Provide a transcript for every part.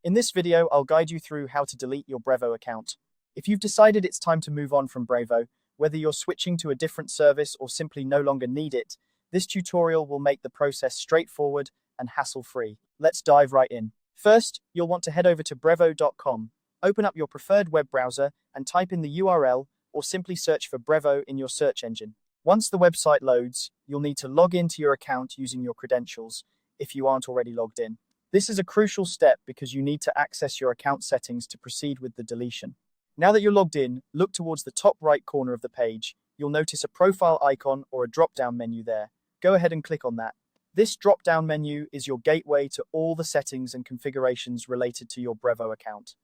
In this video, I'll guide you through how to delete your Brevo account. If you've decided it's time to move on from Brevo, whether you're switching to a different service or simply no longer need it, this tutorial will make the process straightforward and hassle-free. Let's dive right in. First, you'll want to head over to brevo.com. Open up your preferred web browser and type in the URL or simply search for Brevo in your search engine. Once the website loads, you'll need to log into your account using your credentials if you aren't already logged in. This is a crucial step because you need to access your account settings to proceed with the deletion. Now that you're logged in, look towards the top right corner of the page. You'll notice a profile icon or a drop-down menu there. Go ahead and click on that. This drop-down menu is your gateway to all the settings and configurations related to your Brevo account.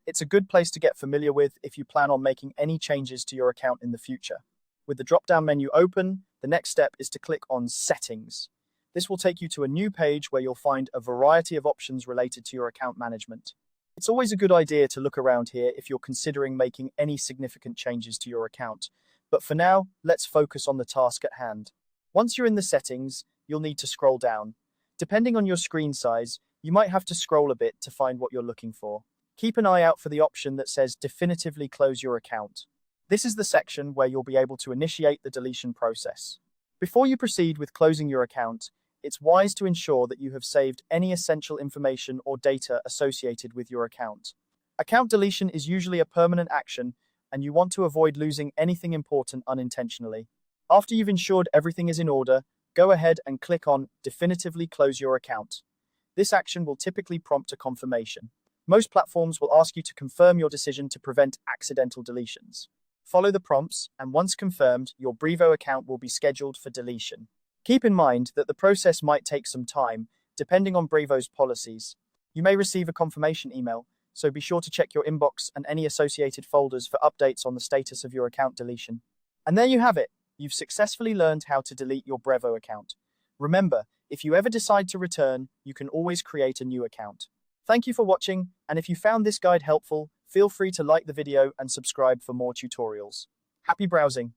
It's a good place to get familiar with if you plan on making any changes to your account in the future. With the drop-down menu open, the next step is to click on Settings. This will take you to a new page where you'll find a variety of options related to your account management. It's always a good idea to look around here if you're considering making any significant changes to your account. But for now, let's focus on the task at hand. Once you're in the settings, you'll need to scroll down. Depending on your screen size, you might have to scroll a bit to find what you're looking for. Keep an eye out for the option that says Definitively Close Your Account. This is the section where you'll be able to initiate the deletion process. Before you proceed with closing your account, it's wise to ensure that you have saved any essential information or data associated with your account. Account deletion is usually a permanent action, and you want to avoid losing anything important unintentionally. After you've ensured everything is in order, go ahead and click on Definitively Close Your Account. This action will typically prompt a confirmation. Most platforms will ask you to confirm your decision to prevent accidental deletions. Follow the prompts, and once confirmed, your Brevo account will be scheduled for deletion. Keep in mind that the process might take some time, depending on Brevo's policies. You may receive a confirmation email, so be sure to check your inbox and any associated folders for updates on the status of your account deletion. And there you have it. You've successfully learned how to delete your Brevo account. Remember, if you ever decide to return, you can always create a new account. Thank you for watching, and if you found this guide helpful, feel free to like the video and subscribe for more tutorials. Happy browsing!